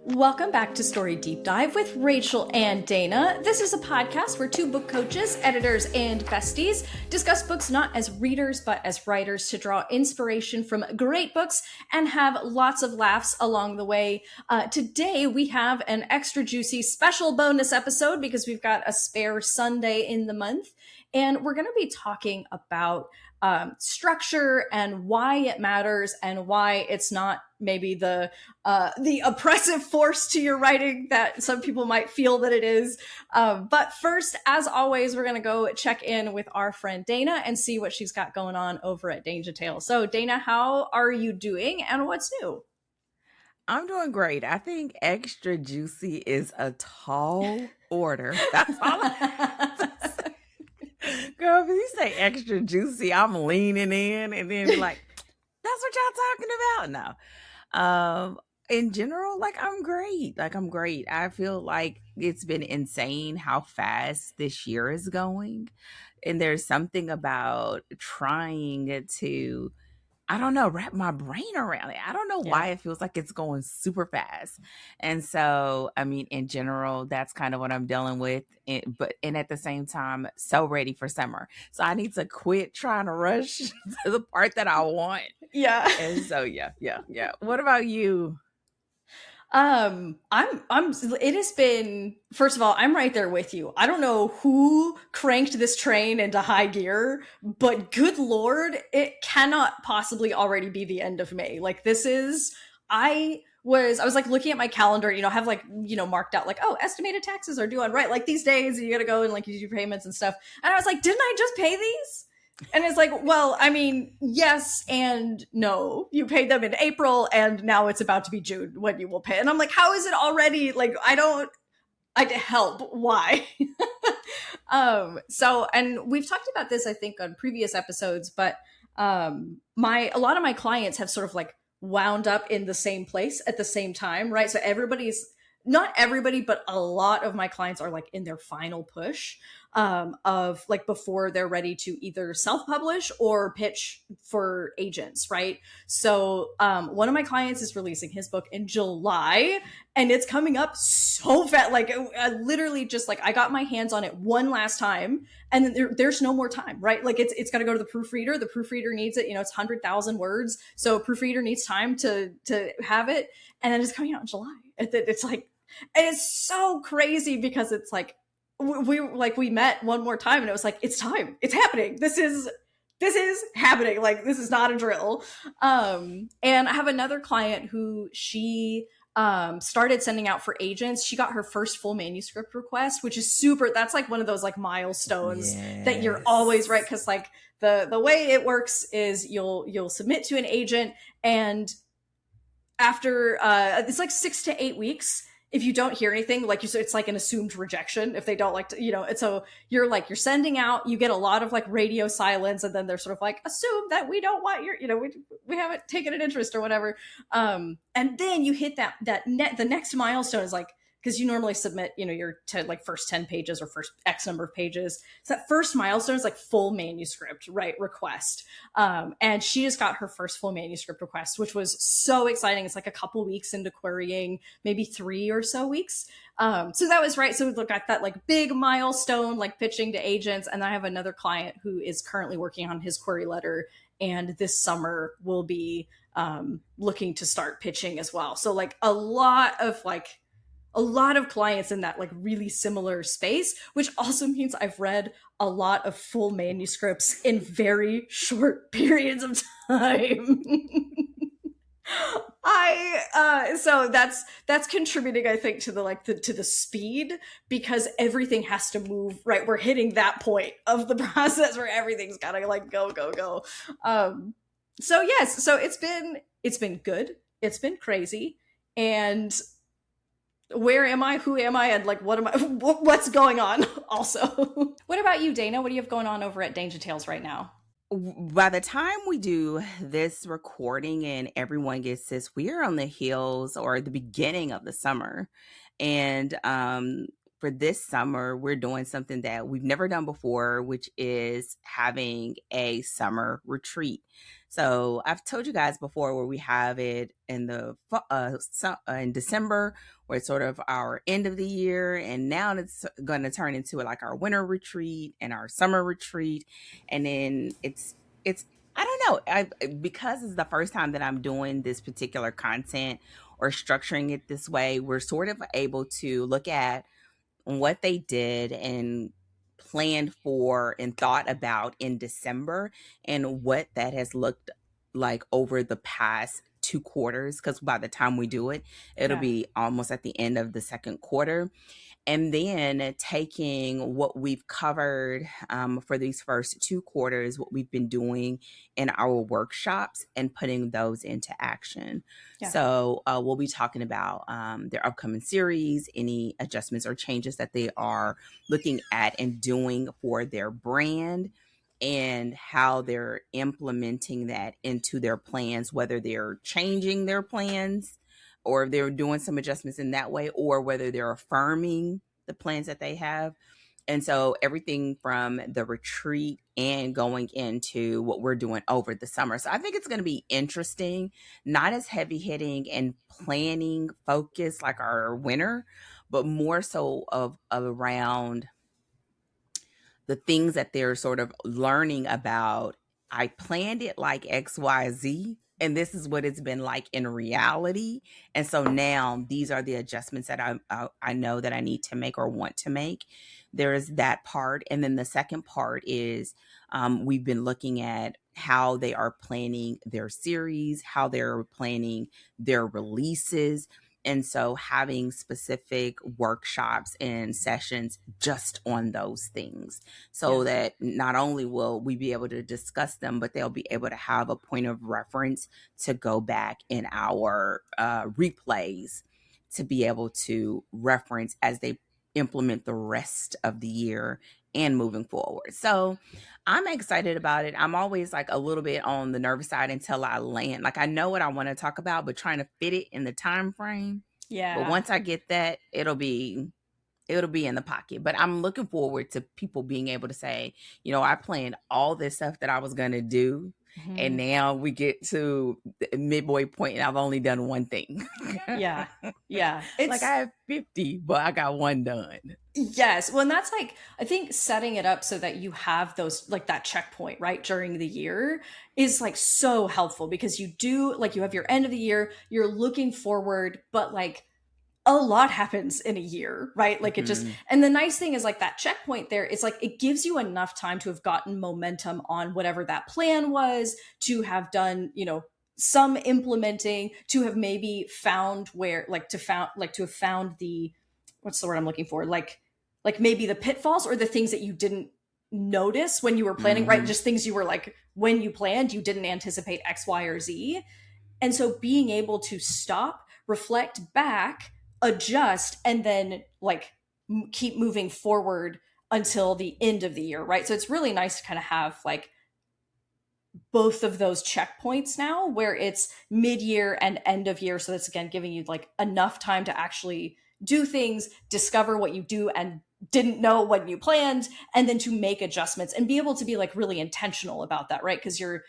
Welcome back to Story Deep Dive with Rachel and Dana. This is a podcast where two book coaches, editors, and besties discuss books not as readers but as writers to draw inspiration from great books and have lots of laughs along the way. Today we have an extra juicy special bonus episode because we've got a spare Sunday in the month, and we're going to be talking about structure and why it matters and why it's not maybe the oppressive force to your writing that some people might feel that it is. But first, as always, we're going to go check in with our friend Dana and see what she's got going on over at Danger Tale. So Dana, how are you doing and what's new? I'm doing great. I think extra juicy is a tall order. That's all I have to say. Girl, if you say extra juicy, I'm leaning in and then be like, that's what y'all talking about? No. In general, I'm great. I'm great. I feel like it's been insane how fast this year is going. And there's something about trying to, I don't know, wrap my brain around it. I don't know why it feels like it's going super fast. And so, I mean, in general, that's kind of what I'm dealing with. And at the same time, so ready for summer. So I need to quit trying to rush to the part that I want. Yeah. And so, yeah. What about you? It has been, first of all, I'm right there with you. I don't know who cranked this train into high gear, but good Lord, it cannot possibly already be the end of May. I was looking at my calendar, have marked out estimated taxes are due on, right? Like these days you got to go and you do your payments and stuff. And I was like, didn't I just pay these? And it's like, well, I mean, yes and no. You paid them in April and now it's about to be June when you will pay. And I'm like, how is it already? Help. Why? And we've talked about this, I think, on previous episodes, but a lot of my clients have sort of wound up in the same place at the same time, right? So not everybody, but a lot of my clients are in their final push of before they're ready to either self-publish or pitch for agents, right? So one of my clients is releasing his book in July and it's coming up so fast. Literally just I got my hands on it one last time and then there's no more time, right? It's got to go to the proofreader. The proofreader needs it, it's 100,000 words. So a proofreader needs time to have it. And then it's coming out in July. It's and it's so crazy because it's we met one more time and it was it's time, it's happening, this is happening, this is not a drill. And I have another client who she started sending out for agents. She got her first full manuscript request, which is super, that's one of those milestones that you're always right, because the way it works is you'll submit to an agent and after it's 6 to 8 weeks, if you don't hear anything, it's an assumed rejection if they don't and so you're sending out, you get a lot of radio silence, and then they're sort of assume that we don't want your, we haven't taken an interest or whatever. And then you hit the next milestone is because you normally submit, your first 10 pages or first X number of pages. So that first milestone is full manuscript, right? Request. And she just got her first full manuscript request, which was so exciting. It's a couple weeks into querying, maybe 3 or so weeks. So that was right. So we got that big milestone, pitching to agents. And I have another client who is currently working on his query letter, and this summer will be looking to start pitching as well. So a lot of clients in that really similar space, which also means I've read a lot of full manuscripts in very short periods of time. So that's contributing, I think, to the speed, because everything has to move, right? We're hitting that point of the process where everything's gotta go. So yes, so it's been good. It's been crazy. And where am I? Who am I? And what am I? What's going on? Also, what about you, Dana? What do you have going on over at Danger Tales right now? By the time we do this recording and everyone gets this, we are on the heels or the beginning of the summer, and for this summer, we're doing something that we've never done before, which is having a summer retreat. So I've told you guys before where we have it in in December, where it's sort of our end of the year, and now it's going to turn into like our winter retreat and our summer retreat, and then it's I don't know, because it's the first time that I'm doing this particular content or structuring it this way. We're sort of able to look at what they did and planned for and thought about in December and what that has looked like over the past 2 quarters. Because by the time we do it, it'll Yeah. be almost at the end of the second quarter. And then taking what we've covered for these first 2 quarters, what we've been doing in our workshops, and putting those into action. Yeah. So we'll be talking about their upcoming series, any adjustments or changes that they are looking at and doing for their brand, and how they're implementing that into their plans, whether they're changing their plans or if they're doing some adjustments in that way, or whether they're affirming the plans that they have. And so everything from the retreat and going into what we're doing over the summer. So I think it's going to be interesting, not as heavy hitting and planning focused like our winter, but more so of around the things that they're sort of learning about. I planned it like XYZ, and this is what it's been like in reality. And so now these are the adjustments that I know that I need to make or want to make. There is that part. And then the second part is we've been looking at how they are planning their series, how they're planning their releases. And so having specific workshops and sessions just on those things, so that not only will we be able to discuss them, but they'll be able to have a point of reference to go back in our replays to be able to reference as they implement the rest of the year and moving forward. So I'm excited about it. I'm always like a little bit on the nervous side until I land. Like I know what I want to talk about, but trying to fit it in the time frame. Yeah. But once I get that, it'll be in the pocket. But I'm looking forward to people being able to say, I planned all this stuff that I was going to do. Mm-hmm. And now we get to the midway point and I've only done one thing. Yeah. It's like I have 50, but I got one done. Yes. Well, and that's like, I think setting it up so that you have those, like that checkpoint, right, during the year is like so helpful, because you do, like, you have your end of the year, you're looking forward, but like a lot happens in a year, right? Like it just, and the nice thing is like that checkpoint there, it's like it gives you enough time to have gotten momentum on whatever that plan was, to have done, some implementing, to have maybe found where, to have found the, what's the word I'm looking for? Like maybe the pitfalls or the things that you didn't notice when you were planning, right? Just things you were like, when you planned, you didn't anticipate X, Y, or Z. And so being able to stop, reflect back, adjust, and then like keep moving forward until the end of the year, right? So it's really nice to kind of have like both of those checkpoints now, where it's mid-year and end of year. So that's again giving you like enough time to actually do things, discover what you do and didn't know when you planned, and then to make adjustments and be able to be like really intentional about that, right? Because you're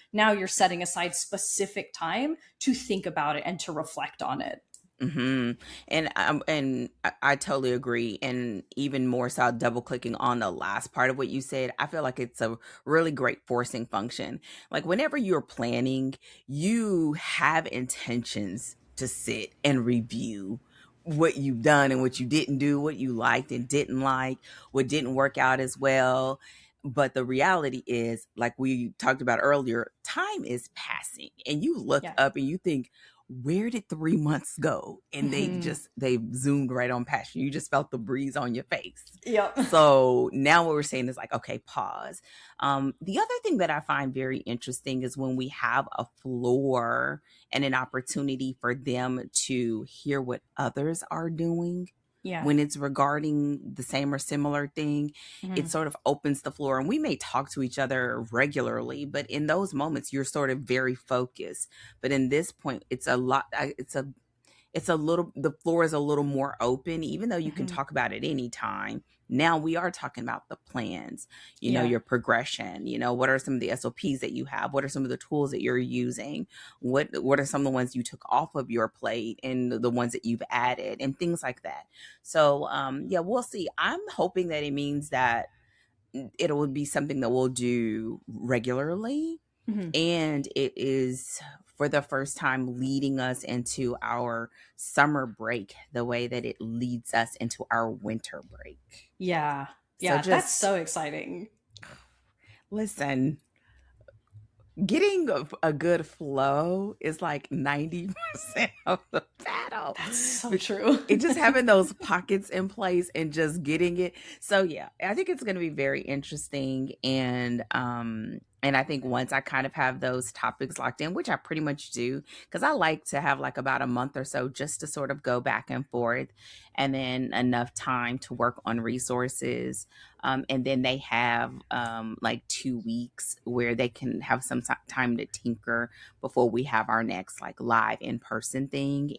setting aside specific time to think about it and to reflect on it. And I totally agree. And even more so, double clicking on the last part of what you said, I feel like it's a really great forcing function. Like whenever you're planning, you have intentions to sit and review what you've done and what you didn't do, what you liked and didn't like, what didn't work out as well. But the reality is, like we talked about earlier, time is passing and you look up and you think, where did 3 months go? And they zoomed right on past you. You just felt the breeze on your face. Yep. So now what we're saying is like, okay, pause. The other thing that I find very interesting is when we have a floor and an opportunity for them to hear what others are doing. Yeah. When it's regarding the same or similar thing, it sort of opens the floor, and we may talk to each other regularly, but in those moments you're sort of very focused. But in this point, it's the floor is a little more open, even though you can Mhm. talk about it anytime. Now we are talking about the plans, Yeah. your progression, what are some of the SOPs that you have? What are some of the tools that you're using? What are some of the ones you took off of your plate and the ones that you've added and things like that. So, yeah, we'll see. I'm hoping that it means that it will be something that we'll do regularly, Mhm. and it is for the first time leading us into our summer break the way that it leads us into our winter break. Yeah. So Yeah, that's just so exciting. listen, getting a good flow is like 90% of the battle. That's so true. It just having those pockets in place and just getting it. So yeah, I think it's going to be very interesting. And I think once I kind of have those topics locked in, which I pretty much do, because I like to have like about a month or so just to sort of go back and forth, and then enough time to work on resources. And then they have like 2 weeks where they can have some time to tinker before we have our next like live in-person thing,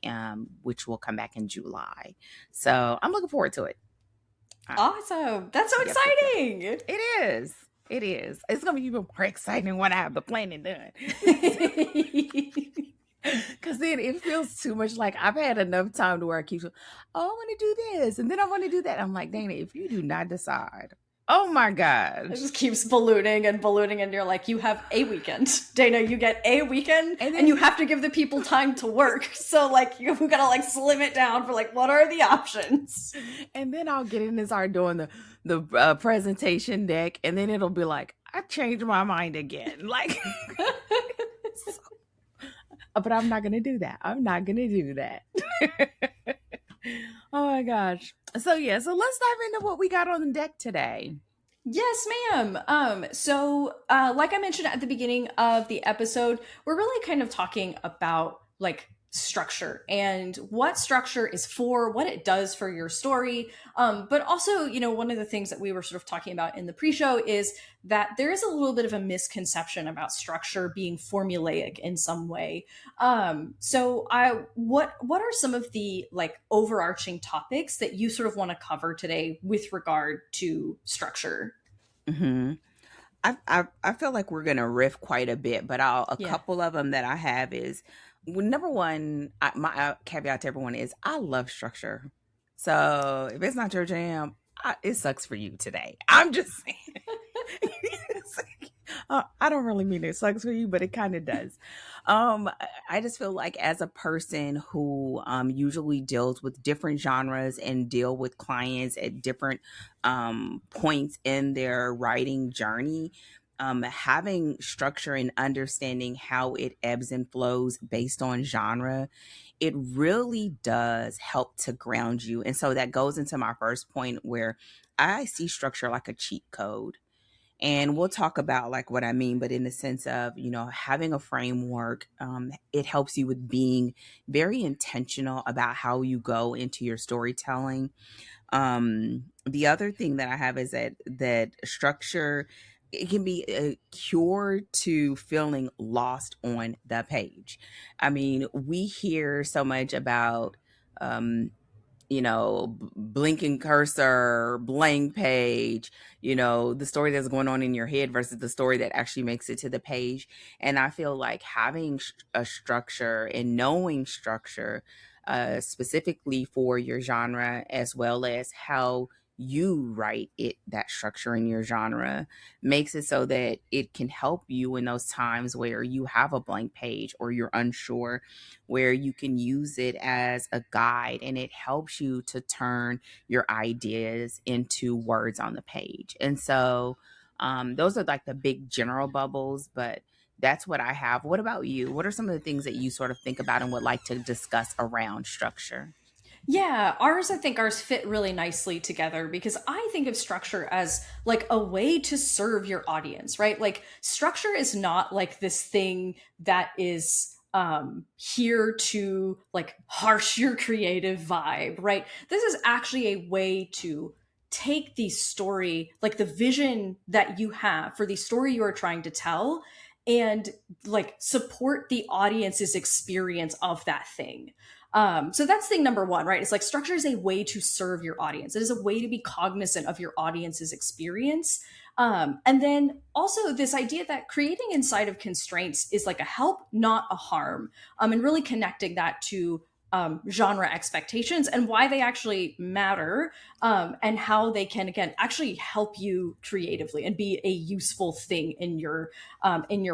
which will come back in July. So I'm looking forward to it. Uh, Awesome. That's so yep, yep, yep. exciting. It is. It is. It's going to be even more exciting when I have the planning done. Because then it feels too much like I've had enough time to where I keep saying, oh, I want to do this. And then I want to do that. I'm like, Dana, if you do not decide, oh my It gosh. just keeps ballooning and ballooning, and you're like, you have a weekend. Dana, you get a weekend, and you have to give the people time to work. So, like, you gotta, like, slim it down for, like, what are the options? And then I'll get in and start doing the presentation deck, and then it'll be like, I changed my mind again. Like, but I'm not going to do that. I'm not going to do that. Oh my gosh. So yeah, so let's dive into what we got on the deck today. Yes, ma'am. Like I mentioned at the beginning of the episode, we're really kind of talking about like structure and what structure is for, what it does for your story. But also, one of the things that we were sort of talking about in the pre-show is that there is a little bit of a misconception about structure being formulaic in some way. What are some of the like overarching topics that you sort of want to cover today with regard to structure? Mm-hmm. I feel like we're gonna riff quite a bit, but a Yeah. couple of them that I have is, well, number one. My caveat to everyone is I love structure. So if it's not your jam, it sucks for you today. I'm just saying. I don't really mean it sucks for you, but it kind of does. I just feel like as a person who usually deals with different genres and deal with clients at different points in their writing journey, having structure and understanding how it ebbs and flows based on genre, it really does help to ground you. And so that goes into my first point where I see structure like a cheat code. And we'll talk about like what I mean, but in the sense of, having a framework, it helps you with being very intentional about how you go into your storytelling. The other thing that I have is that structure, it can be a cure to feeling lost on the page. I mean, we hear so much about blinking cursor, blank page, the story that's going on in your head versus the story that actually makes it to the page. And I feel like having a structure and knowing structure, specifically for your genre, as well as how you write it, that structure in your genre, makes it so that it can help you in those times where you have a blank page or you're unsure, where you can use it as a guide, and it helps you to turn your ideas into words on the page. And so those are like the big general bubbles, but that's what I have. What about you? What are some of the things that you sort of think about and would like to discuss around structure? Yeah, I think ours fit really nicely together because I think of structure as like a way to serve your audience, right? Like structure is not like this thing that is here to like harsh your creative vibe, right? This is actually a way to take the story, like the vision that you have for the story you are trying to tell, and like support the audience's experience of that thing. So that's thing number one, right? It's like structure is a way to serve your audience. It is a way to be cognizant of your audience's experience. And then also this idea that creating inside of constraints is like a help, not a harm, and really connecting that to genre expectations and why they actually matter, and how they can again actually help you creatively and be a useful thing in your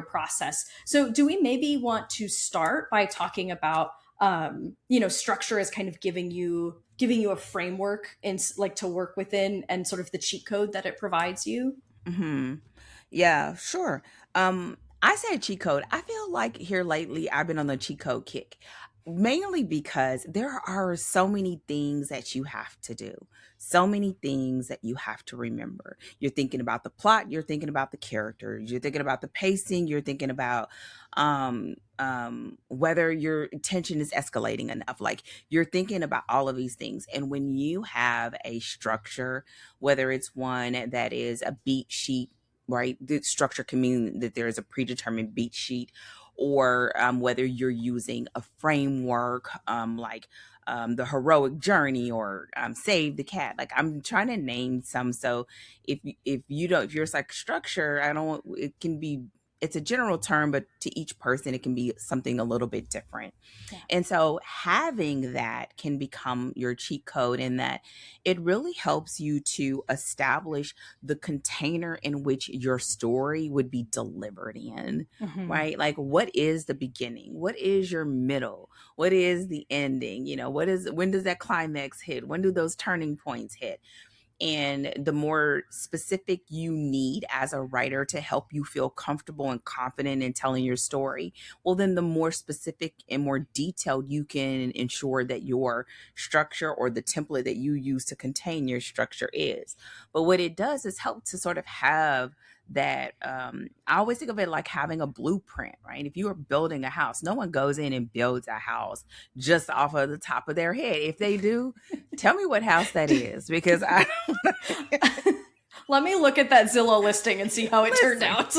process. So do we maybe want to start by talking about structure as kind of giving you a framework and like to work within and sort of the cheat code that it provides you? Hmm. Yeah, sure. I said cheat code. I feel like here lately I've been on the cheat code kick, mainly because there are so many things that you have to do, so many things that you have to remember. You're thinking about the plot, you're thinking about the characters, you're thinking about the pacing, you're thinking about whether your tension is escalating enough. Like you're thinking about all of these things, and when you have a structure, whether it's one that is a beat sheet, right? The structure can mean that there is a predetermined beat sheet, or whether you're using a framework like the heroic journey or save the cat. Like I'm trying to name some. So if you don't, if you're like structure, I don't. It can be. It's a general term, but to each person, it can be something a little bit different. Yeah. And so having that can become your cheat code in that it really helps you to establish the container in which your story would be delivered in, Hmm. right? Like what is the beginning? What is your middle? What is the ending? When does that climax hit? When do those turning points hit? And the more specific you need as a writer to help you feel comfortable and confident in telling your story, well, then the more specific and more detailed you can ensure that your structure or the template that you use to contain your structure is. But what it does is help to sort of have that. I always think of it like having a blueprint, right? If you are building a house, no one goes in and builds a house just off of the top of their head. If they do, tell me what house that is, because I Let me look at that Zillow listing and see how it turned listen. out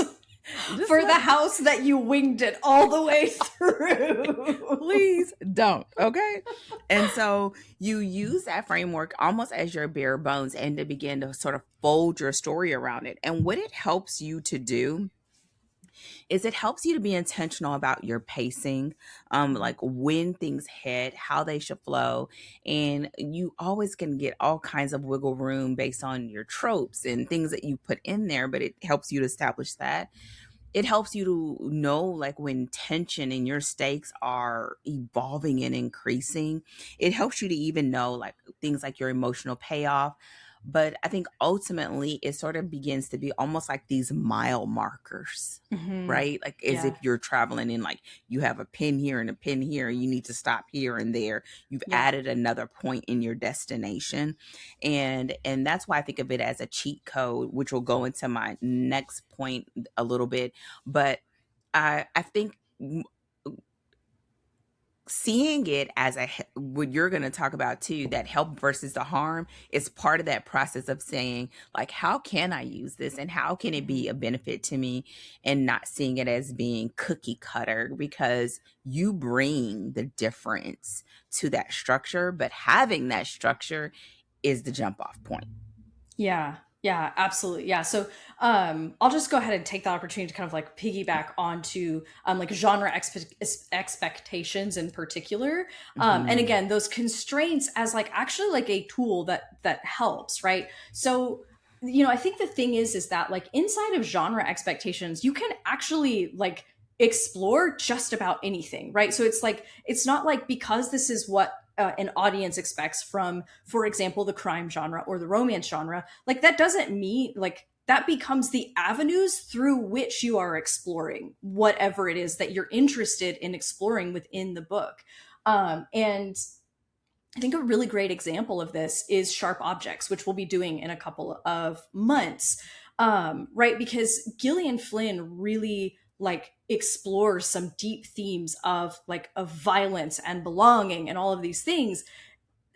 Just for the let house that you winged it all the way through. please don't. Okay. And so you use that framework almost as your bare bones and to begin to sort of fold your story around it. And what it helps you to do is it helps you to be intentional about your pacing, like when things hit, how they should flow. And you always can get all kinds of wiggle room based on your tropes and things that you put in there, but it helps you to establish that. It helps you to know like when tension and your stakes are evolving and increasing. It helps you to even know like things like your emotional payoff. But I think ultimately it sort of begins to be almost like these mile markers, Hmm. right? Like as if Yeah. you're traveling in, like you have a pin here and a pin here, and you need to stop here and there. You've Yeah. added another point in your destination. And that's why I think of it as a cheat code, which will go into my next point a little bit. But I think seeing it as what you're going to talk about too, that help versus the harm, is part of that process of saying like, how can I use this and how can it Mhm. be a benefit to me, and not seeing it as being cookie cutter, because you bring the difference to that structure, but having that structure is the jump off point. Yeah. Yeah, absolutely. Yeah. So I'll just go ahead and take the opportunity to kind of like piggyback onto like genre expectations in particular. And Hmm. again, those constraints as like actually like a tool that helps, right? So I think the thing is that like inside of genre expectations, you can actually like explore just about anything, right? So it's like it's not like because this is what an audience expects from, for example, the crime genre or the romance genre, like that doesn't mean like that becomes the avenues through which you are exploring whatever it is that you're interested in exploring within the book. And I think a really great example of this is Sharp Objects, which we'll be doing in a couple of months, right? Because Gillian Flynn really like explores some deep themes of like of violence and belonging and all of these things,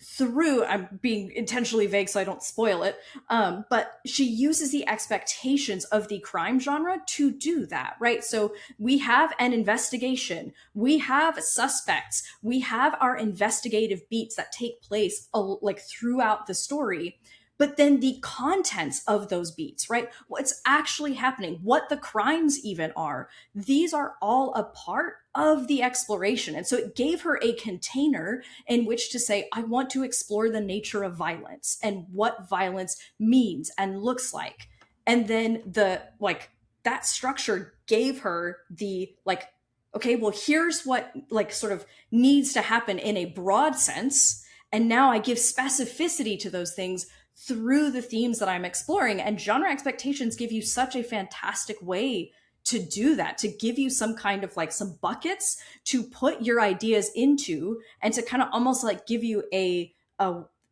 through, I'm being intentionally vague so I don't spoil it, but she uses the expectations of the crime genre to do that, right? So we have an investigation, we have suspects, we have our investigative beats that take place like throughout the story, but then the contents of those beats, right? What's actually happening, what the crimes even are, these are all a part of the exploration. And so it gave her a container in which to say, I want to explore the nature of violence and what violence means and looks like. And then that structure gave her the like, okay, well, here's what like sort of needs to happen in a broad sense. And now I give specificity to those things through the themes that I'm exploring. And genre expectations give you such a fantastic way to do that, to give you some kind of like some buckets to put your ideas into, and to kind of almost like give you a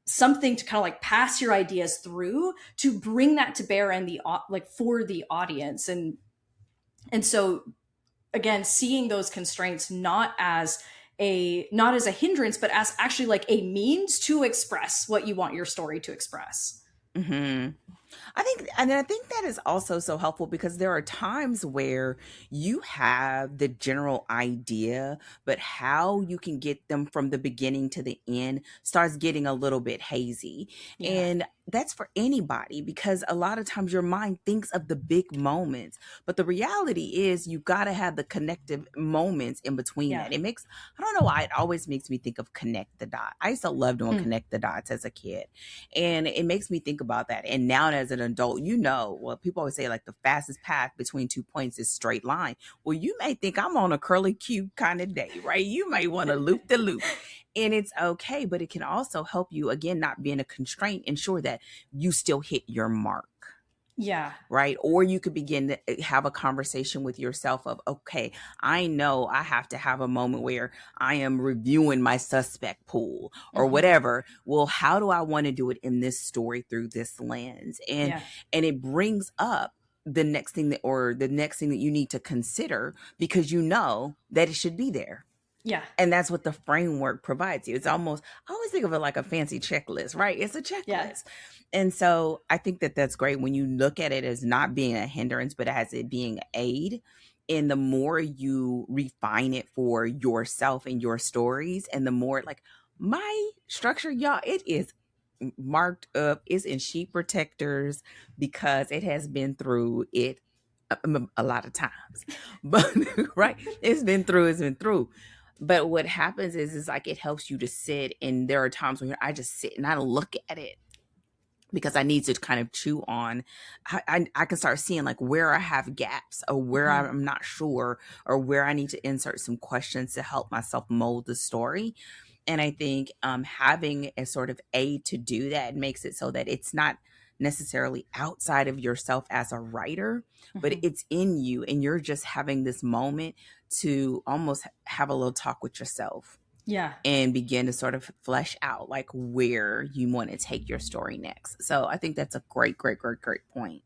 something to kind of like pass your ideas through to bring that to bear and the like for the audience. And so again, seeing those constraints not as a hindrance, but as actually like a means to express what you want your story to express. Hmm. I think that is also so helpful because there are times where you have the general idea, but how you can get them from the beginning to the end starts getting a little bit hazy. Yeah. And that's for anybody because a lot of times your mind thinks of the big moments, but the reality is you got to have the connective moments in between Yeah. that. I don't know why it always makes me think of connect the dot. I used to love doing Hmm. connect the dots as a kid. And it makes me think about that. And now as an adult, well, people always say like the fastest path between 2 points is straight line. Well, you may think I'm on a curly cue kind of day, right? You may want to loop the loop. And it's okay, but it can also help you, again, not being a constraint, ensure that you still hit your mark, Yeah. right? Or you could begin to have a conversation with yourself of, okay, I know I have to have a moment where I am reviewing my suspect pool or Hmm. whatever. Well, how do I want to do it in this story through this lens? And Yeah. it brings up the next thing that you need to consider because you know that it should be there. Yeah. And that's what the framework provides you. It's almost, I always think of it like a fancy checklist, right? It's a Yeah. checklist. And so I think that that's great when you look at it as not being a hindrance, but as it being aid. And the more you refine it for yourself and your stories, and the more like my structure, y'all, it is marked up, it's in sheet protectors because it has been through it a lot of times. But right, it's been through. But what happens is like it helps you to sit, and there are times when I just sit and I look at it because I need to kind of chew on. I can start seeing like where I have gaps or where Hmm. I'm not sure or where I need to insert some questions to help myself mold the story. And I think having a sort of aid to do that makes it so that it's not necessarily outside of yourself as a writer, but Hmm. it's in you, and you're just having this moment to almost have a little talk with yourself Yeah. and begin to sort of flesh out like where you want to take your story next. So I think that's a great, great, great, great point.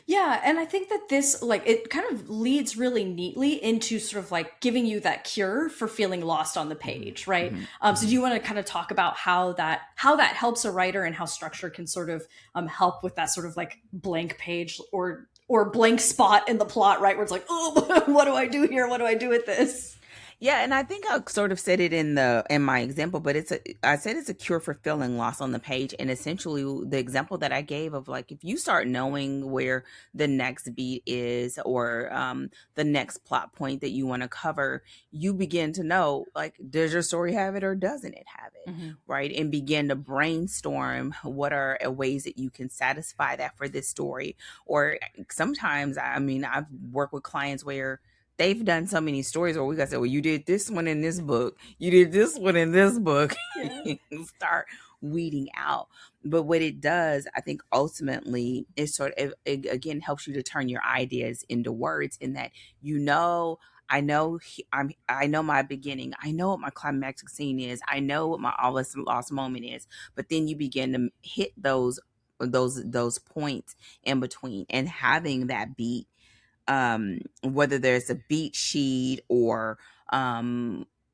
Yeah, and I think that this like it kind of leads really neatly into sort of like giving you that cure for feeling lost on the Hmm. page, right? Hmm. So do Hmm. you want to kind of talk about how that helps a writer and how structure can sort of help with that sort of like blank page or blank spot in the plot, right? Where it's like, oh, what do I do here? What do I do with this? Yeah, and I think I sort of said it in my example, but I said it's a cure for feeling lost on the page, and essentially the example that I gave of like if you start knowing where the next beat is or the next plot point that you want to cover, you begin to know like does your story have it or doesn't it have it, Hmm. right? And begin to brainstorm what are ways that you can satisfy that for this story. Or sometimes, I mean, I've worked with clients where they've done so many stories where we got to say, well, you did this one in this book, you did this one in this book, Yeah. and start weeding out. But what it does, I think, ultimately is sort of, it, again, helps you to turn your ideas into words in that, you know, I know my beginning. I know what my climactic scene is. I know what my always lost moment is. But then you begin to hit those points in between, and having that beat, whether there's a beat sheet or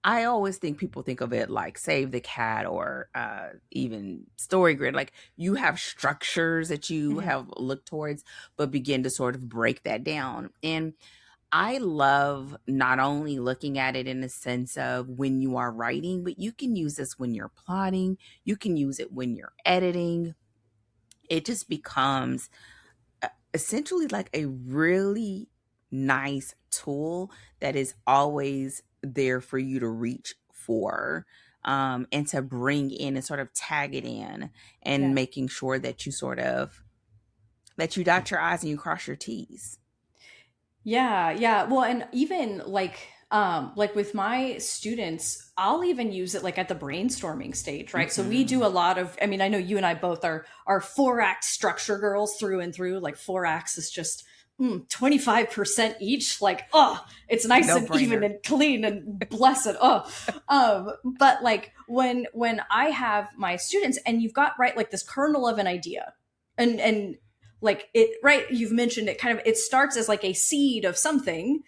I always think people think of it like Save the Cat or even Story Grid. Like you have structures that you Mhm. have looked towards, but begin to sort of break that down. And I love not only looking at it in the sense of when you are writing, but you can use this when you're plotting, you can use it when you're editing. It just becomes essentially like a really nice tool that is always there for you to reach for, and to bring in and sort of tag it in, and Yeah. making sure that you sort of that you dot your i's and you cross your t's. Yeah, yeah. Well, and even like with my students, I'll even use it like at the brainstorming stage, right? So we do Hmm. a lot of, I mean, I know you and I both are 4-act structure girls through and through. Like 4 acts is just 25% each. Like, oh, it's nice No and even brainer. and clean and blessed. Oh. But like when I have my students and you've got right like this kernel of an idea and like it right you've mentioned it kind of it starts as like a seed of something,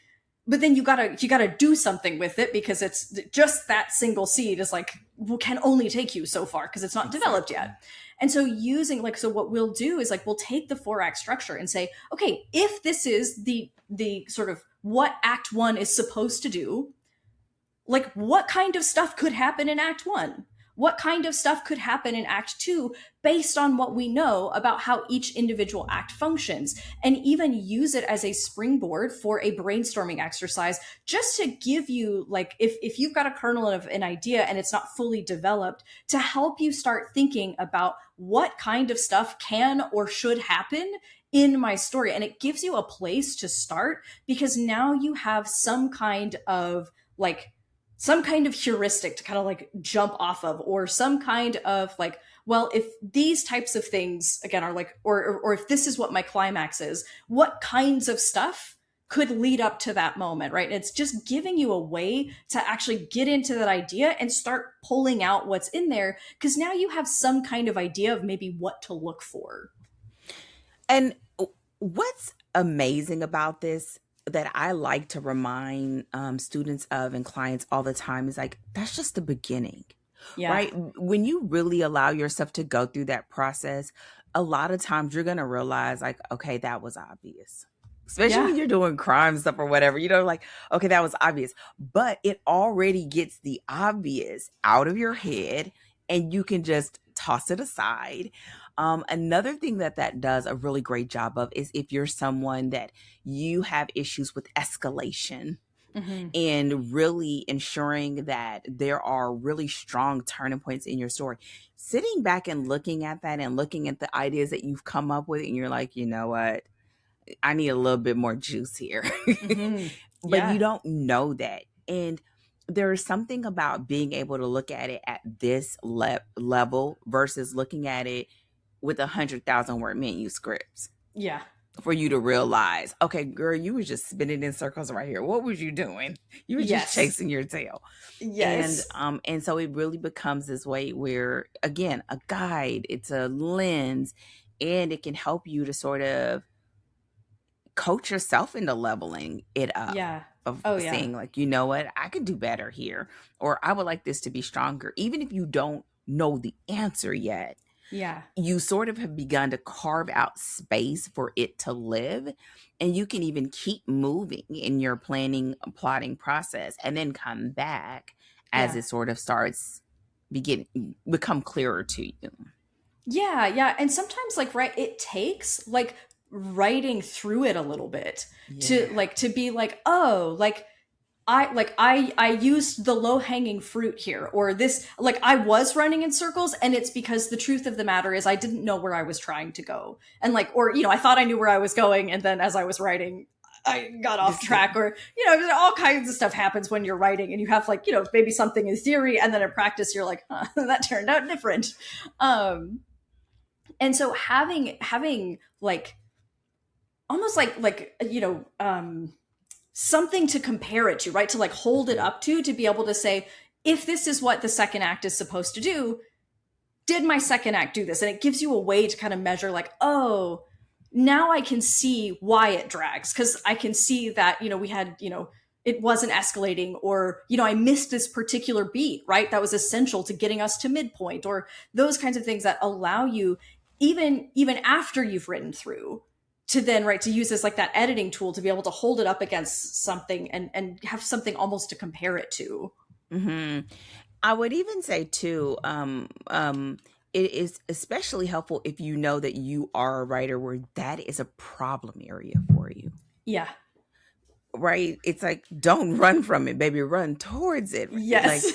but then you gotta do something with it because it's just that single seed is like can only take you so far because it's not developed Exactly. yet. And so using like so what we'll do is like we'll take the 4-act structure and say, okay, if this is the sort of what act 1 is supposed to do, like what kind of stuff could happen in act 1, what kind of stuff could happen in act 2 based on what we know about how each individual act functions, and even use it as a springboard for a brainstorming exercise just to give you like if you've got a kernel of an idea and it's not fully developed, to help you start thinking about what kind of stuff can or should happen in my story. And it gives you a place to start because now you have like some kind of heuristic to kind of like jump off of, or some kind of like, well, if these types of things again are like or if this is what my climax is, what kinds of stuff could lead up to that moment, right? And it's just giving you a way to actually get into that idea and start pulling out what's in there because now you have some kind of idea of maybe what to look for. And what's amazing about this that I like to remind students of and clients all the time is like, that's just the beginning, Yeah. right? When you really allow yourself to go through that process, a lot of times you're going to realize, like, okay, that was obvious. Especially Yeah. when you're doing crime stuff or whatever, like, okay, that was obvious. But it already gets the obvious out of your head and you can just toss it aside. Another thing that does a really great job of is if you're someone that you have issues with escalation Mm-hmm. and really ensuring that there are really strong turning points in your story, sitting back and looking at that and looking at the ideas that you've come up with, and you're like, you know what? I need a little bit more juice here. Mm-hmm. But you Yeah. don't know that. And there's something about being able to look at it at this level versus looking at it with 100,000 word manuscripts Yeah. for you to realize, okay, girl, you were just spinning in circles right here. What was you doing? You were just Yes. chasing your tail. And Yes. and so it really becomes this way where, again, a guide, it's a lens, and it can help you to sort of coach yourself into leveling it up, Yeah. of Oh yeah. saying like, you know what, I could do better here, or I would like this to be stronger, even if you don't know the answer yet. Yeah. You sort of have begun to carve out space for it to live, and you can even keep moving in your planning plotting process and then come back as Yeah. it sort of starts begin become clearer to you. Yeah, yeah. And sometimes like right it takes like writing through it a little bit Yeah. to be like, "Oh, I used the low-hanging fruit here," or this like I was running in circles and it's because the truth of the matter is I didn't know where I was trying to go. And like or I thought I knew where I was going and then as I was writing I got off Just did. track, or all kinds of stuff happens when you're writing and you have like maybe something in theory and then in practice you're like, huh, that turned out different. um and so having like almost like something to compare it to, right, to like hold it Mhm. up to be able to say, if this is what the second act is supposed to do, did my second act do this? And it gives you a way to kind of measure like, oh, now I can see why it drags, because I can see that we had it wasn't escalating, or I missed this particular beat, right, that was essential to getting us to midpoint, or those kinds of things that allow you, even after you've written through, to then, right, to use this like that editing tool to be able to hold it up against something and have something almost to compare it to. Hmm. I would even say too, it is especially helpful if you know that you are a writer where that is a problem area for you. Yeah. Right? It's like, don't run from it, baby, run towards it. Right? Like, Yes.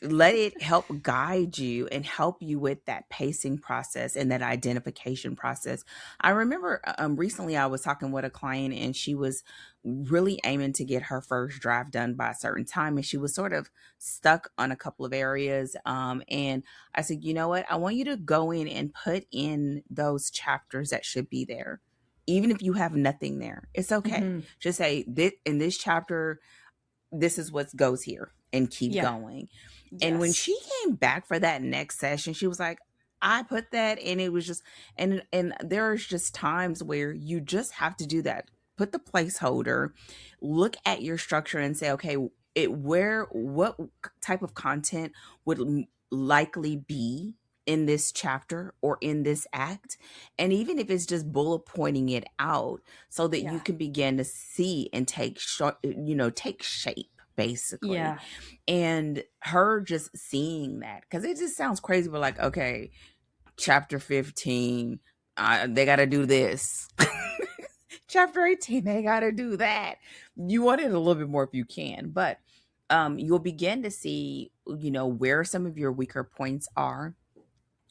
let it help guide you and help you with that pacing process and that identification process. I remember recently I was talking with a client and she was really aiming to get her first draft done by a certain time, and she was sort of stuck on a couple of areas. And I said, you know what? I want you to go in and put in those chapters that should be there. Even if you have nothing there, it's okay. Hmm. Just say, in this chapter, this is what goes here, and keep Yeah. going. And when Yes. she came back for that next session, she was like, I put that, and it was just, and there's just times where you just have to do that. Put the placeholder, look at your structure and say, okay, what type of content would likely be in this chapter or in this act. And even if it's just bullet pointing it out so that you Yeah. can begin to see and take shape basically. Yeah. And her just seeing that, because it just sounds crazy, but like, okay, chapter 15, they got to do this. Chapter 18, they got to do that. You want it a little bit more if you can, but you'll begin to see, where some of your weaker points are.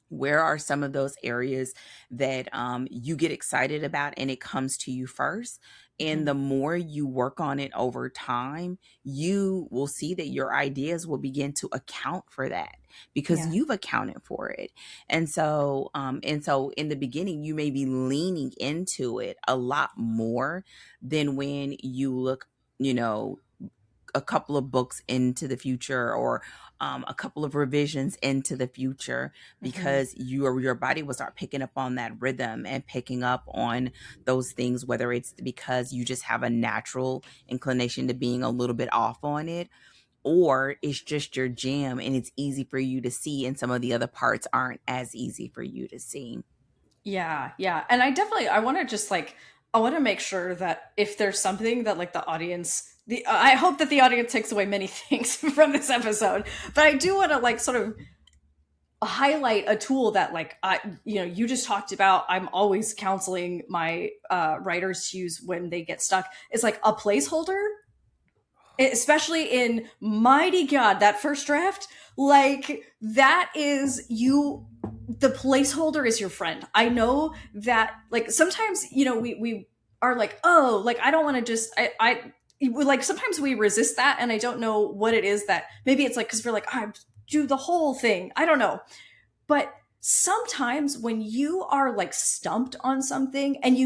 Where are some of those areas that you get excited about and it comes to you first? And Hmm. the more you work on it over time, you will see that your ideas will begin to account for that because Yeah. you've accounted for it. And so in the beginning, you may be leaning into it a lot more than when you look, you know, a couple of books into the future, or a couple of revisions into the future, Hmm. because your body will start picking up on that rhythm and picking up on those things, whether it's because you just have a natural inclination to being a little bit off on it, or it's just your jam and it's easy for you to see and some of the other parts aren't as easy for you to see. Yeah, yeah. And I want to just like, I want to make sure that if there's something that like the audience, I hope that the audience takes away many things from this episode, but I do want to like sort of highlight a tool that like you just talked about. I'm always counseling my writers to use when they get stuck. It's like a placeholder, especially in mighty god that first draft, like that is you, the placeholder is your friend. I know that like sometimes we are like, oh, like I don't want to just I like sometimes we resist that, and I don't know what it is, that maybe it's like because we're like, I do the whole thing, I don't know. But sometimes when you are like stumped on something and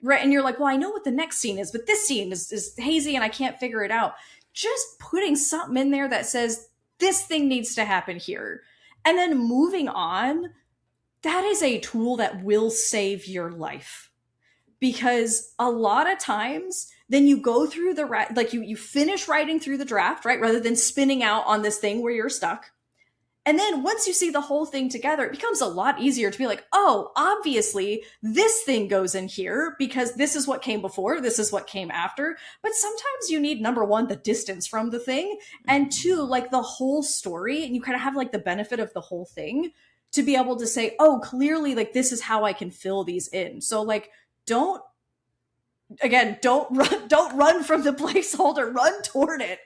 right, and you're like, well, I know what the next scene is, but this scene is hazy and I can't figure it out. Just putting something in there that says this thing needs to happen here, and then moving on, that is a tool that will save your life. Because a lot of times, then you go through like you finish writing through the draft, right? Rather than spinning out on this thing where you're stuck, and then once you see the whole thing together, it becomes a lot easier to be like, oh, obviously this thing goes in here because this is what came before, this is what came after. But sometimes you need, number one, the distance from the thing, and two, like the whole story. And you kind of have like the benefit of the whole thing to be able to say, oh, clearly, like this is how I can fill these in. So, like, don't don't run from the placeholder, run toward it,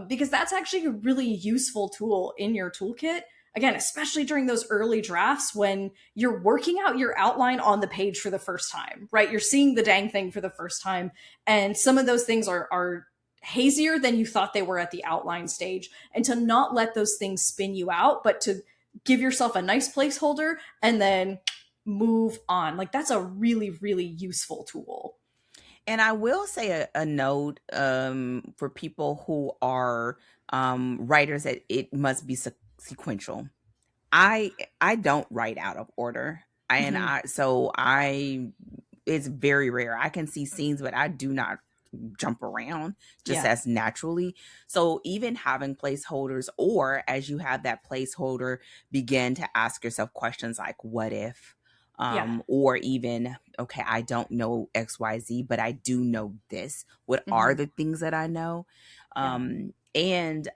because that's actually a really useful tool in your toolkit, again, especially during those early drafts when you're working out your outline on the page for the first time, right? You're seeing the dang thing for the first time, and some of those things are hazier than you thought they were at the outline stage, and to not let those things spin you out, but to give yourself a nice placeholder and then move on. Like that's a really, really useful tool. And I will say a note for people who are writers, that it must be sequential. I don't write out of order. And Mhm. I so I it's very rare. I can see scenes, but I do not jump around just Yeah. as naturally. So even having placeholders, or as you have that placeholder, begin to ask yourself questions like, what if? Yeah. Or even, okay, I don't know XYZ, but I do know this. What are Hmm. the things that I know? Yeah. And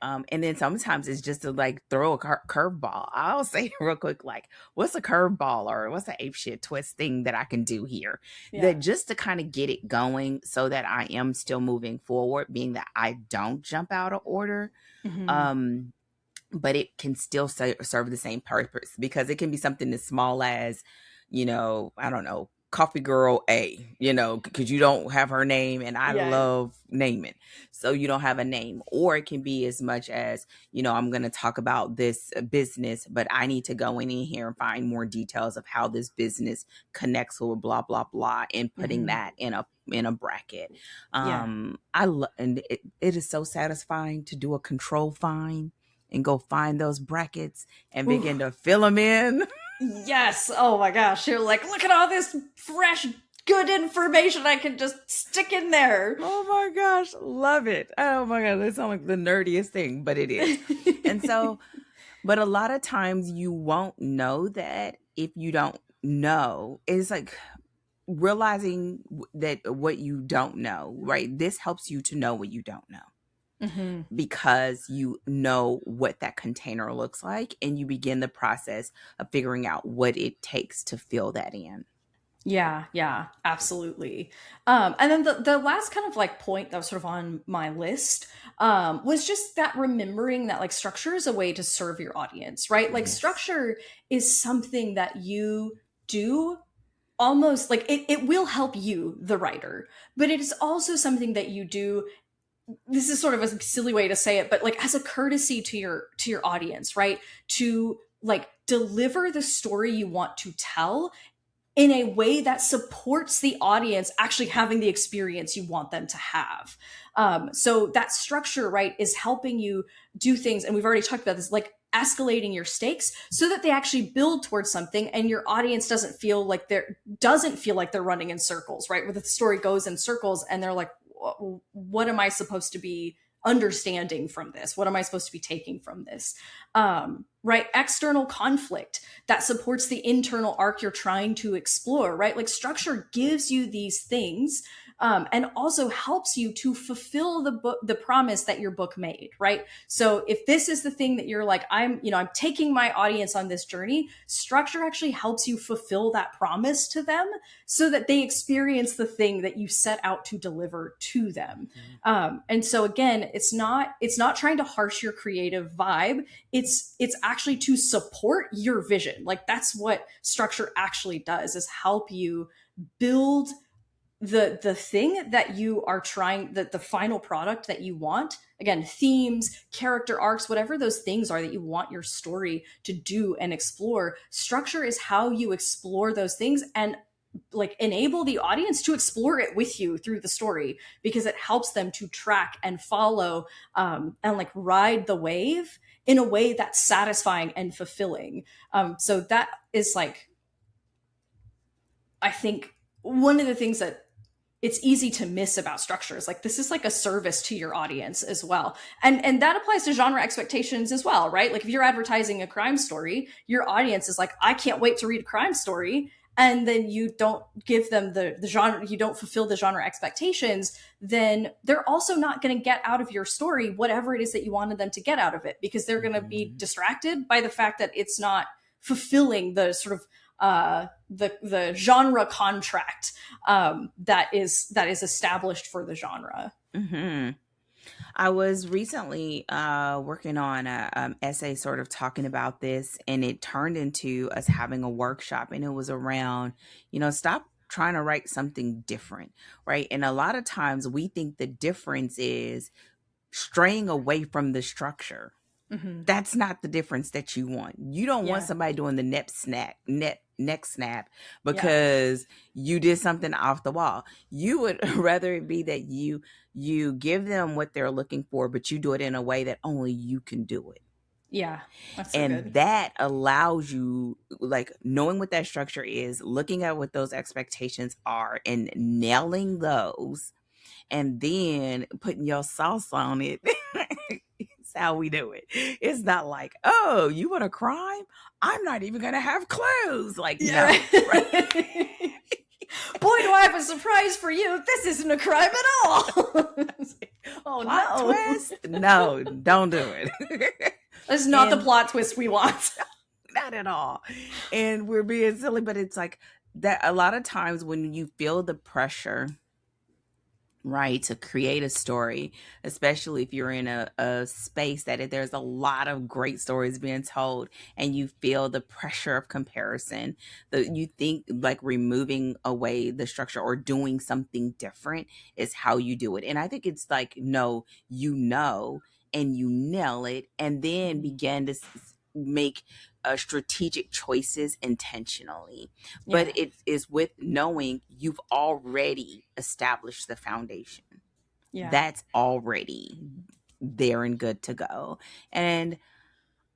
then sometimes it's just to like throw a curveball. I'll say real quick, like, what's a curveball or what's the ape shit twist thing that I can do here? Yeah. That just to kind of get it going so that I am still moving forward, being that I don't jump out of order. Hmm. Um, but it can still serve the same purpose, because it can be something as small as, I don't know, Coffee Girl A, because you don't have her name and I Yeah. love naming. So you don't have a name. Or it can be as much as, I'm going to talk about this business, but I need to go in here and find more details of how this business connects with blah, blah, blah, and putting Hmm. that in a bracket. Yeah. And it is so satisfying to do a control find and go find those brackets and Ooh. begin to fill them in. Yes. Oh my gosh. You're like, look at all this fresh, good information I can just stick in there. Oh my gosh, love it. Oh my god, that sounds like the nerdiest thing, but it is. And so, but a lot of times you won't know that if you don't know. It's like realizing that what you don't know, right? This helps you to know what you don't know, Hmm. because you know what that container looks like and you begin the process of figuring out what it takes to fill that in. Yeah, yeah, absolutely. And then the last kind of like point that was sort of on my list was just that remembering that like structure is a way to serve your audience, right? Like Yes. structure is something that you do almost like it will help you, the writer, but it is also something that you do. This is sort of a silly way to say it, but like as a courtesy to your audience, right? To like deliver the story you want to tell in a way that supports the audience actually having the experience you want them to have. So that structure, right, is helping you do things, and we've already talked about this, like escalating your stakes so that they actually build towards something, and your audience doesn't feel like they're running in circles, right? Where the story goes in circles, and they're like, what am I supposed to be understanding from this? What am I supposed to be taking from this? Right? External conflict that supports the internal arc you're trying to explore, right? Like structure gives you these things, and also helps you to fulfill the promise that your book made, right? So if this is the thing that you're like, I'm taking my audience on this journey, structure actually helps you fulfill that promise to them so that they experience the thing that you set out to deliver to them. Mhm. And so again, it's not trying to harsh your creative vibe. It's actually to support your vision. Like that's what structure actually does, is help you build the thing that you are trying, the final product that you want. Again, themes, character arcs, whatever those things are that you want your story to do and explore. Structure is how you explore those things and like enable the audience to explore it with you through the story, because it helps them to track and follow, and like ride the wave in a way that's satisfying and fulfilling. So that is like, I think one of the things that it's easy to miss about structure is like, this is like a service to your audience as well, and that applies to genre expectations as well, right? Like if you're advertising a crime story, your audience is like, I can't wait to read a crime story, and then you don't give them the genre, you don't fulfill the genre expectations, then they're also not going to get out of your story whatever it is that you wanted them to get out of it, because they're going to be Mhm. distracted by the fact that it's not fulfilling the sort of the genre contract, that is established for the genre. Mhm. I was recently working on a essay sort of talking about this, and it turned into us having a workshop, and it was around, stop trying to write something different, right? And a lot of times we think the difference is straying away from the structure. Hmm. That's not the difference that you want. You don't want Yeah, somebody doing the neck snap yeah, because you did something off the wall. You would rather it be that you give them what they're looking for, but you do it in a way that only you can do it. yeah. That's so And good. that allows you, like, knowing what that structure is, looking at what those expectations are and nailing those, and then putting your sauce on it. It's how we do it. It's not like, oh, you want a crime? I'm not even going to have clues. Like, Yeah, no. Right? right. Boy, do I have a surprise for you. This isn't a crime at all. Oh, Plot no. twist? No, don't do it. That's not the And plot twist we want. not at all. And we're being silly, but it's like that a lot of times when you feel the pressure, right, to create a story, especially if you're in a space that there's a lot of great stories being told and you feel the pressure of comparison, that you think like removing away the structure or doing something different is how you do it. And I think it's like, no, and you nail it, and then begin to make strategic choices intentionally. Yeah. But it is with knowing you've already established the foundation. Yeah. That's already there and good to go. And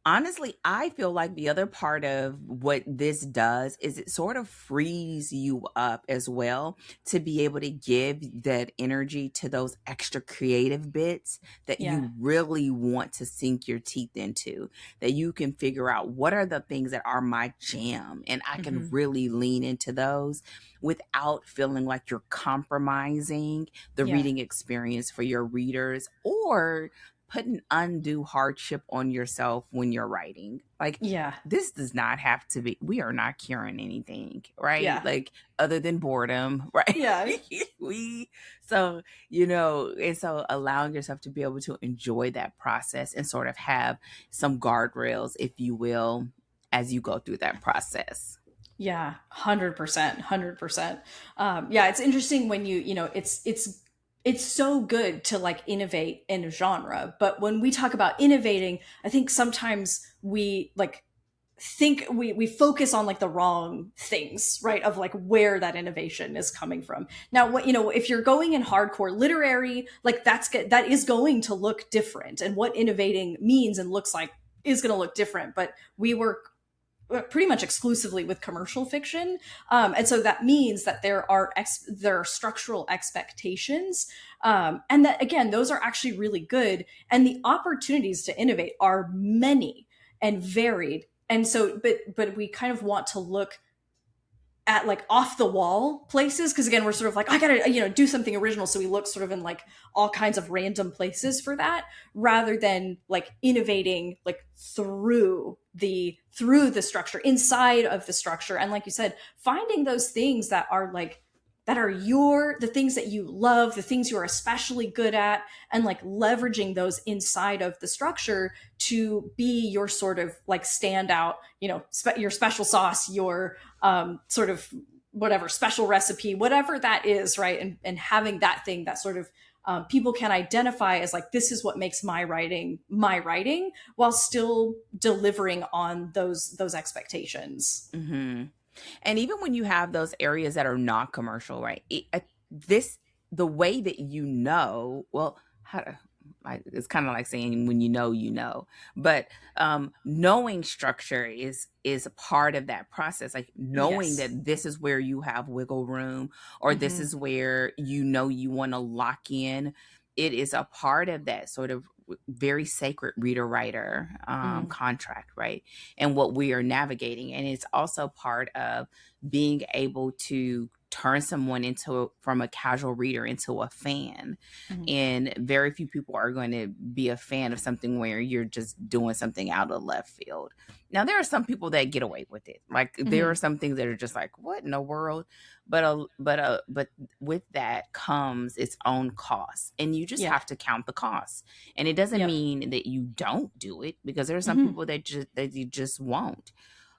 honestly, I feel like the other part of what this does is it sort of frees you up as well to be able to give that energy to those extra creative bits that Yeah. you really want to sink your teeth into, that you can figure out what are the things that are my jam, and I can really lean into those without feeling like you're compromising the Yeah. reading experience for your readers or putting undue hardship on yourself when you're writing. Like, Yeah. this does not have to be, we are not curing anything, right? Yeah. Like, other than boredom, right? Yeah. And so allowing yourself to be able to enjoy that process and sort of have some guardrails, if you will, as you go through that process. Yeah, 100%, 100%. Yeah, it's interesting when it's so good to like innovate in a genre, but when we talk about innovating, I think sometimes we like think we focus on like the wrong things, right? Of like where that innovation is coming from. Now, what if you're going in hardcore literary, like that is going to look different, and what innovating means and looks like is going to look different. But we work pretty much exclusively with commercial fiction, and so that means that there are structural expectations, and that again, those are actually really good, and the opportunities to innovate are many and varied. And so, but we kind of want to look at like off the wall places, because again, we're sort of like, I gotta do something original, so we look sort of in like all kinds of random places for that, rather than like innovating like through the structure, inside of the structure, and like you said, finding those things that are the things that you love, the things you are especially good at, and like leveraging those inside of the structure to be your sort of like standout, your special sauce, your sort of whatever special recipe, whatever that is, right? And having that thing that sort of people can identify as like, this is what makes my writing, while still delivering on those expectations. Mm-hmm. And even when you have those areas that are not commercial, right? The way that well, it's kind of like saying when you know, but knowing structure is a part of that process. Like knowing Yes. that this is where you have wiggle room, or this is where you want to lock in. It is a part of that sort of very sacred reader-writer contract, right? And what we are navigating. And it's also part of being able to turn someone from a casual reader into a fan. And very few people are going to be a fan of something where you're just doing something out of left field. Now, there are some people that get away with it. Like there are some things that are just like, what in the world? But with that comes its own cost, and you just have to count the costs. And it doesn't mean that you don't do it, because there are some people that you just won't.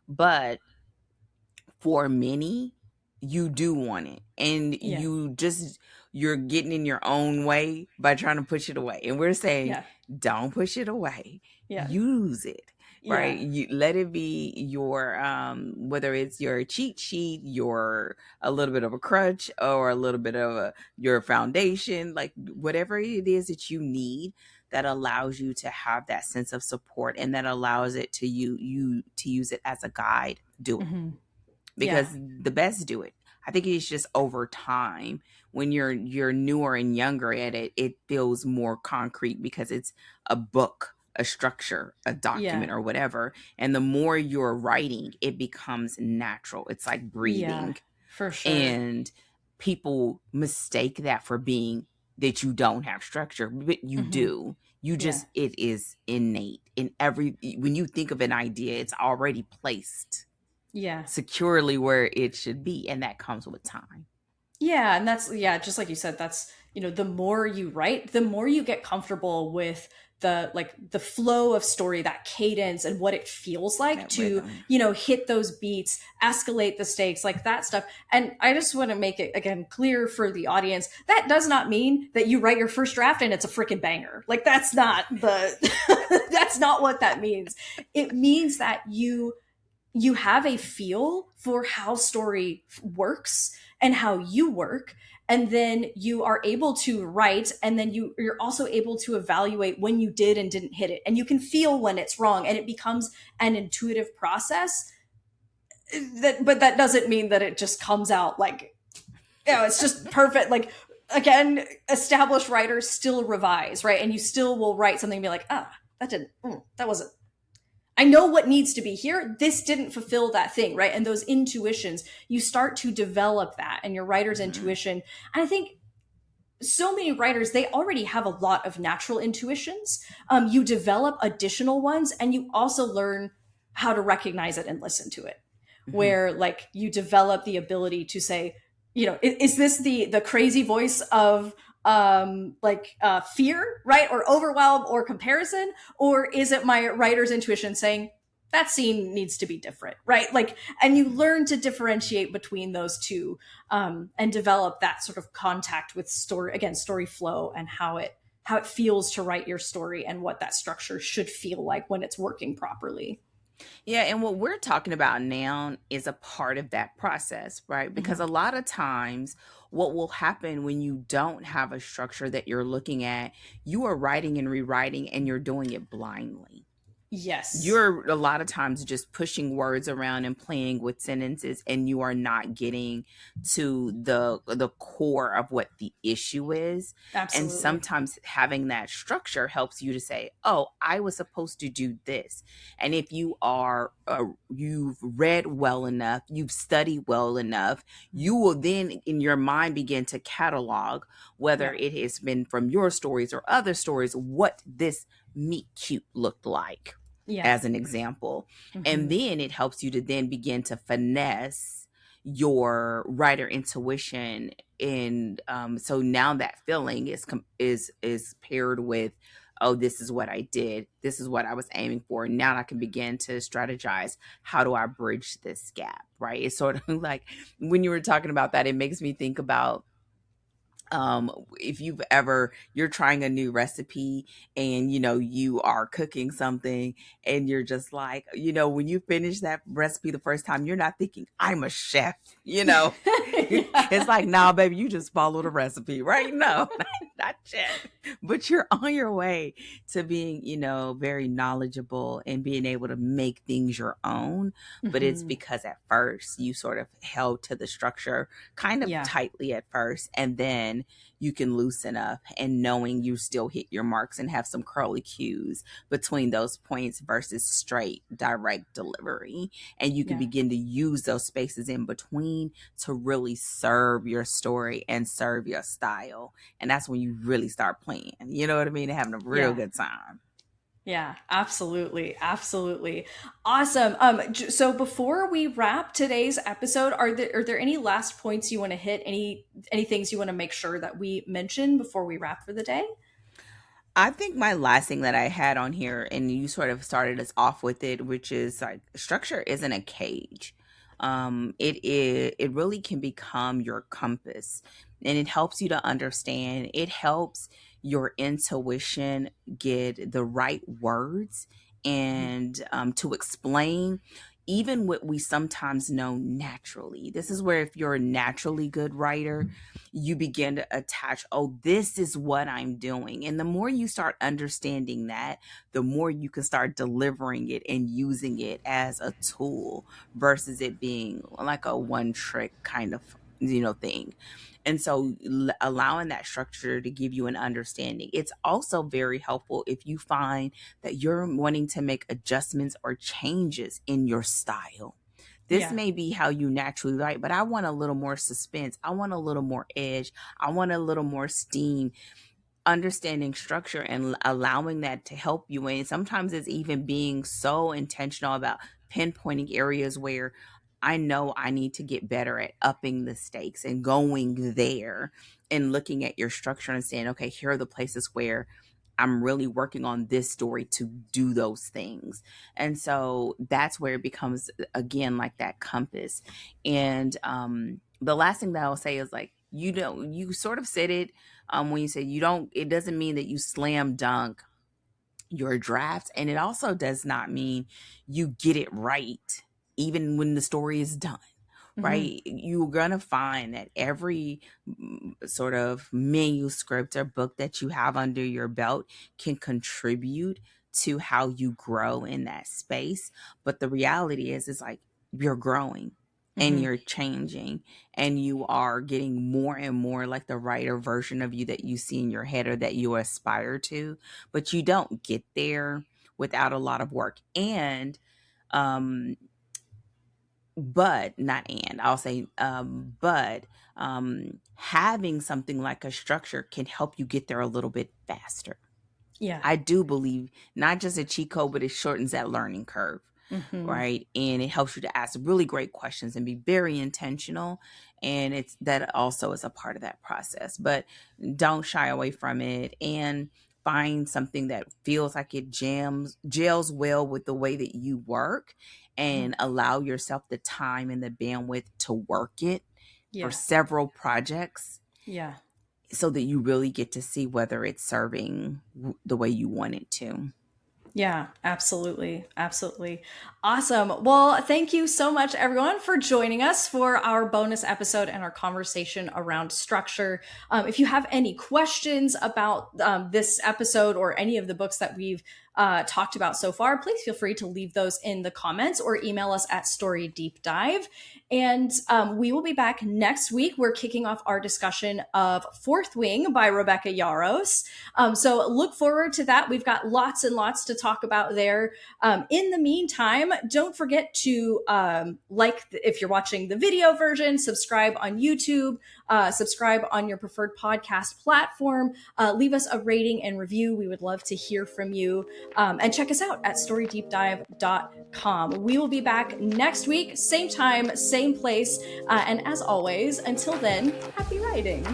But for many, you do want it, and you're getting in your own way by trying to push it away. And we're saying, don't push it away. Use it. Right. You let it be your whether it's your cheat sheet, a little bit of a crutch, or a little bit of your foundation, like whatever it is that you need that allows you to have that sense of support, and that allows it to you to use it as a guide. Do it. Because the best do it. I think it's just over time when you're newer and younger at it, it feels more concrete because it's a book, a structure, a Yeah. document, or whatever. And the more you're writing, it becomes natural. It's like Yeah. breathing. For sure. And people mistake that for being that you don't have structure, but you Hmm. do. You Yeah. just, it is innate in every, when you think of an idea, it's already placed Yeah. securely where it should be. And that comes with time. Yeah, and that's yeah, just like you said, that's the more you write, the more you get comfortable with the flow of story, that cadence and what it feels like That to, rhythm. hit those beats, escalate the stakes, like that stuff. And I just want to make it again clear for the audience, that does not mean that you write your first draft and it's a freaking banger. Like that's not the that's not what that means. It means that you have a feel for how story works and how you work, and then you are able to write, and then you're also able to evaluate when you did and didn't hit it, and you can feel when it's wrong, and it becomes an intuitive process. But that doesn't mean that it just comes out like, it's just perfect. Like, again, established writers still revise, right? And you still will write something and be like, that didn't that wasn't, I know what needs to be here. This didn't fulfill that thing, right? And those intuitions, you start to develop that and your writer's Mm-hmm. intuition. And I think so many writers, they already have a lot of natural intuitions. You develop additional ones, and you also learn how to recognize it and listen to it. Mm-hmm. Where like you develop the ability to say, is this the crazy voice of fear, right, or overwhelm or comparison, or is it my writer's intuition saying that scene needs to be different, right? Like, and you learn to differentiate between those two, and develop that sort of contact with story flow, and how it feels to write your story, and what that structure should feel like when it's working properly. Yeah, and what we're talking about now is a part of that process, right? Because Mhm. a lot of times, what will happen when you don't have a structure that you're looking at, you are writing and rewriting and you're doing it blindly. Yes. You're a lot of times just pushing words around and playing with sentences, and you are not getting to the core of what the issue is. And Absolutely. sometimes having that structure helps you to say, oh, I was supposed to do this. And if you are you've read well enough, you've studied well enough, you will then in your mind begin to catalog whether Yeah. it has been from your stories or other stories what this meet cute looked like, Yeah. as an example. And Hmm. then it helps you to then begin to finesse your writer intuition. And so now that feeling is paired with, oh, this is what I did, this is what I was aiming for, now I can begin to strategize, how do I bridge this gap, right? It's sort of like when you were talking about that, it makes me think about if you're trying a new recipe, and you are cooking something, and you're just like, when you finish that recipe the first time, you're not thinking I'm a chef. It's Yeah. like, nah, baby, you just follow the recipe, right? No, not yet. But you're on your way to being, very knowledgeable and being able to make things your own. But it's Hmm. because at first you sort of held to the structure kind of Yeah. tightly at first, and then you can loosen up, and knowing you still hit your marks and have some curly cues between those points versus straight direct delivery. And you can Yeah. begin to use those spaces in between to really serve your story and serve your style. And that's when you really start playing, you know what I mean? And having a real Yeah. good time. Yeah, absolutely. Absolutely. Awesome. So before we wrap today's episode, are there any last points you want to hit? Any things you want to make sure that we mention before we wrap for the day? I think my last thing that I had on here, and you sort of started us off with it, which is like structure isn't a cage. It really can become your compass, and it helps you to understand. It helps your intuition get the right words, Mhm. and to explain even what we sometimes know naturally. This is where, if you're a naturally good writer, you begin to attach, oh, this is what I'm doing. And the more you start understanding that, the more you can start delivering it and using it as a tool versus it being like a one trick kind of thing. And so allowing that structure to give you an understanding. It's also very helpful if you find that you're wanting to make adjustments or changes in your style. This Yeah. may be how you naturally write, but I want a little more suspense. I want a little more edge. I want a little more steam. Understanding structure and allowing that to help you. And sometimes it's even being so intentional about pinpointing areas where I know I need to get better at upping the stakes and going there and looking at your structure and saying, okay, here are the places where I'm really working on this story to do those things. And so that's where it becomes, again, like that compass. And the last thing that I'll say is like, you sort of said it when you said it doesn't mean that you slam dunk your drafts. And it also does not mean you get it right, even when the story is done. Right? You're going to find that every sort of manuscript or book that you have under your belt can contribute to how you grow in that space. But the reality is like you're growing and you're changing and you are getting more and more like the writer version of you that you see in your head or that you aspire to. But you don't get there without a lot of work. And, but not and I'll say but having something like a structure can help you get there a little bit faster. Yeah. I do believe not just a cheat code, but it shortens that learning curve. Right. And it helps you to ask really great questions and be very intentional. And it's that also is a part of that process, but don't shy away from it and find something that feels like it gels well with the way that you work and allow yourself the time and the bandwidth to work it for several projects. Yeah. So that you really get to see whether it's serving the way you want it to. Yeah, absolutely. Absolutely. Awesome. Well, thank you so much, everyone, for joining us for our bonus episode and our conversation around structure. If you have any questions about this episode or any of the books that we've talked about so far, please feel free to leave those in the comments or email us at Story Deep Dive. And we will be back next week. We're kicking off our discussion of Fourth Wing by Rebecca Yarros. So look forward to that. We've got lots and lots to talk about there. In the meantime, don't forget to if you're watching the video version, subscribe on YouTube, subscribe on your preferred podcast platform, leave us a rating and review. We would love to hear from you. And check us out at storydeepdive.com. We will be back next week, same time, same place. And as always, until then, happy writing.